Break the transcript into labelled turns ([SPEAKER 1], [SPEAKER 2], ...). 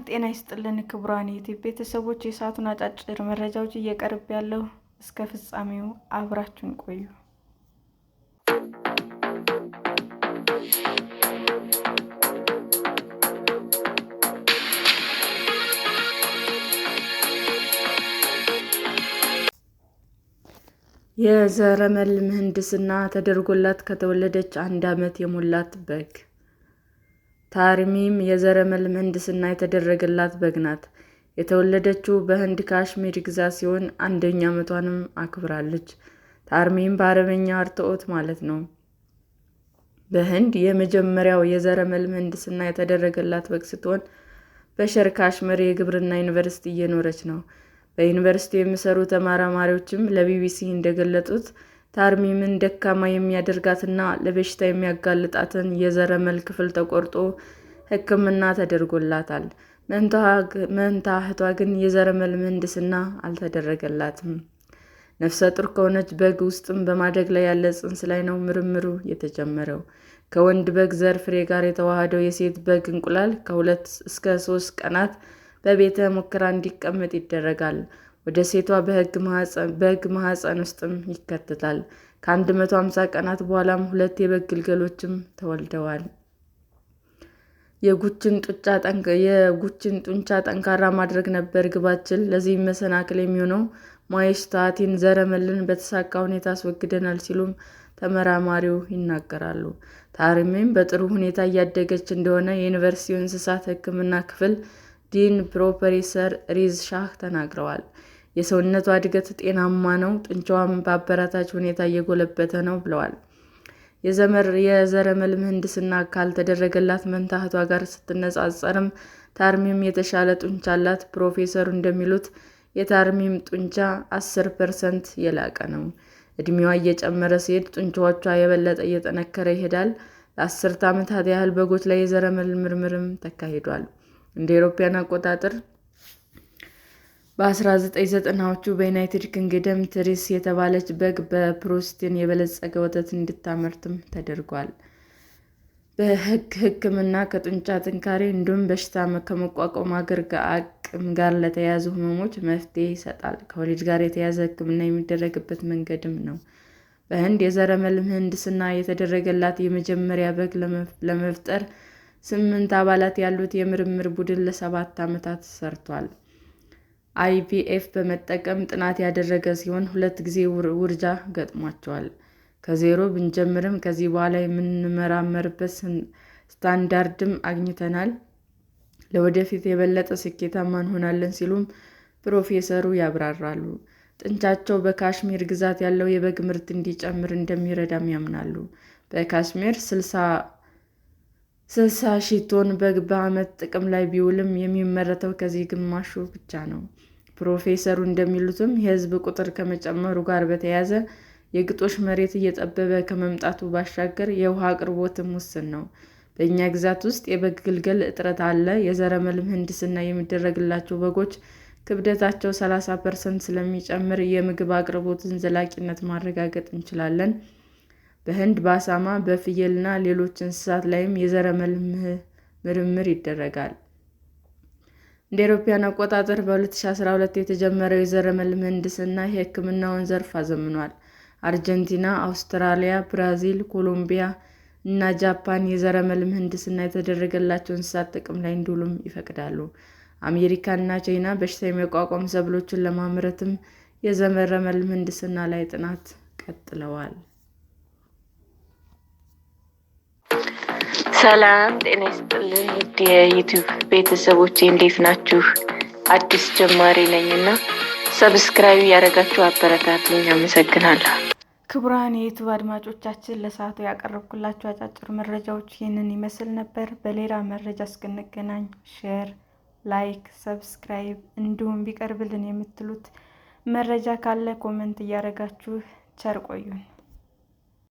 [SPEAKER 1] ጤና ይስጥልን ክቡራን የዩቲዩብ ቤተሰቦች፣ የሰዓቱን አጫጭር መረጃዎች እየቀርብ ያለው እስከ ፍጻሜው አብራችሁን ቆዩ። የዘረመል ምህንድስና ተደርጎላት ከተወለደች 1 ዓመት የሞላት በግ። ታርሚም የዘረመል ምህንድስና የተደረገላት በግ ናት። የተወለደችው በህንድ ካሽሚር ግዛት ሲሆን 1ኛ ዓመቷንም አክብራለች። ታርሚም በአረበኛ አርትዖት ማለት ነው። በህንድ የመጀመሪያው የዘረመል ምህንድስና የተደረገላት በግ ስትሆን በሸር ካሽሚር የግብርና ዩኒቨርሲቲ እየኖረች ነው። በዩኒቨርሲቲው የሚሰሩ ተመራማሪዎችም ለቢቢሲ እንደገለጹት ታርሚምን ደካማ የሚያደርጋትና ለበሽታ የሚያጋልጣትን የዘረመል ክፍል ተቆርጦ ሕክምና ተደርጎላታል። መንታ እህቷ ግን የዘረመል ምህንድስና አልተደረገላትም። ነፍሰ ጡር ከሆነች በግ ውስጥም በማደግ ላይ ያለ ጽንስ ላይ ነው ምርምሩ የተጀመረው። ከወንድ በግ ዘር ፍሬ ጋር የተዋሃደው የሴት በግ እንቁላል ከ2 እስከ 3 ቀናት በቤተ ሙከራ እንዲቀመጥ ይደረጋል። ወደ ሴቷ በግ ማህፀን ውስጥም ይከተታል። ከ150 ቀናት በኋላም 2 የበግ ግልገሎችም ተወልደዋል። የጉችን ጡንቻ ጠንካራ ማድረግ ነበር ግባችን። ለዚህም መሰናክል የሚሆነው ማይስታቲን ዘረመልን በተሳካ ሁኔታ አስወግደናል ሲሉም ተመራማሪው ይናገራሉ። ታርሚም በጥሩ ሁኔታ እያደገች እንደሆነ የዩኒቨርሲቲው እንስሳት ሕክምና ክፍል ዲን ፕሮፌሰር ሪዝ ሻህ ተናግረዋል። የሰውነቷ እድገት ጤናማ ነው፣ ጡንቻዋም በአበረታች ሁኔታ እየጎለበተ ነው ብለዋል። የዘረመል ምህንድስና ካልተደረገላት መንታ እህቷ ጋር ስትነጻጸርም ታርሚም የተሻለ ጡንቻ አላት። ፕሮፌሰሩ እንደሚሉት የታርሚም ጡንቻ 10% የላቀ ነው። እድሜዋ እየጨመረ ሲሄድ ጡንቻዎቿ የበለጠ እየጠነከረ ይሄዳል። ለ10 ዓመታት ያህል በጎች ላይ የዘረመል ምርምርም ተካሂዷል። እንደ አውሮፓውያን አቆጣጠር በ1990ዎቹ በዩናይትድ ኪንግደም ትሪስ የተባለች በግ በፕሮቲን የበለጸገ ወተት እንድታመርትም ተደርጓል። ሕክምና ከጡንቻ ጥንካሬ እንዲሁም በሽታ ከመቋቋም አቅም ጋር ለተያያዙ ህመሞች መፍትሄ ይሰጣል። ከወሊድ ጋር የተያያዘ ሕክምና የሚደረግበት መንገድም ነው። በህንድ የዘረመል ምህንድስና የተደረገላት የመጀመሪያ በግ ለመፍጠር 8 አባላት ያሉት የምርምር ቡድን ለ7 ዓመታት ሰርቷል። IVF በመጠቀም ጥናት ያደረገ ሲሆን 2 ጊዜ ውርጃ ገጥሟቸዋል። ከዜሮ ብንጀምርም ከዚህ በኋላ የምንመራመርበት ስታንዳርድም አግኝተናል። ለወደፊት የበለጠ ስኬታማ እንሆናለን ሲሉም ፕሮፌሰሩ ያብራራሉ። ጡንቻቸው በካሽሚር ግዛት ያለው የበግ ምርት እንዲጨምር እንደሚረዳም ያምናሉ። በካሽሚር 60,000 ቶን በግ በዓመት ጥቅም ላይ ቢውልም የሚመረተው ከዚህ ግማሹ ብቻ ነው። ፕሮፌሰሩ እንደሚሉትም የህዝብ ቁጥር ከመጨመሩ ጋር በተያያዘ የግጦሽ መሬት እየጠበበ ከመምጣቱ ባሻገር የውሃ አቅርቦትም ውስን ነው። በእኛ ግዛት ውስጥ የበግ ግልገል እጥረት አለ። የዘረመል ምህንድስና የሚደረግላቸው በጎች ክብደታቸው 30% ስለሚጨምር የምግብ አቅርቦትን ዘላቂነት ማረጋገጥ እንችላለን። በህንድ በአሳማ፣ በፍየልና ሌሎች እንስሳት ላይም የዘረመል ምርምር ይደረጋል። እንደ አውሮፓውያን አቆጣጠር በ2012 የተጀመረው የዘረመል ምህንድስና የሕክምናውን ዘርፍ አዘምኗል። አርጀንቲና፣ አውስትራሊያ፣ ብራዚል፣ ኮሎምቢያ እና ጃፓን የዘረመል ምህንድስና የተደረገላቸው እንስሳት ጥቅም ላይ እንዲውሉም ይፈቅዳሉ። አሜሪካ እና ቻይና በሽታ የሚቋቋሙ ሰብሎችን ለማምረትም የዘረመል ምህንድስና ላይ ጥናት ቀጥለዋል። ሰላም ጤና ይስጥልን ውድ የዩቲዩብ ቤተሰቦቼ እንዴት ናችሁ? አዲስ ጀማሪ ነኝና ሰብስክራይብ ያደረጋችሁ አበረታቱኝ። አመሰግናለሁ። ክቡራን የዩቲዩብ አድማጮቻችን ለሰዓቱ ያቀረብኩላችሁ አጫጭር መረጃዎች ይህንን ይመስል ነበር። በሌላ መረጃ እስክንገናኝ ሼር፣ ላይክ፣ ሰብስክራይብ እንዲሁም ቢቀርብልን የምትሉት መረጃ ካለ ኮሜንት እያደረጋችሁ ቸር ቆዩን።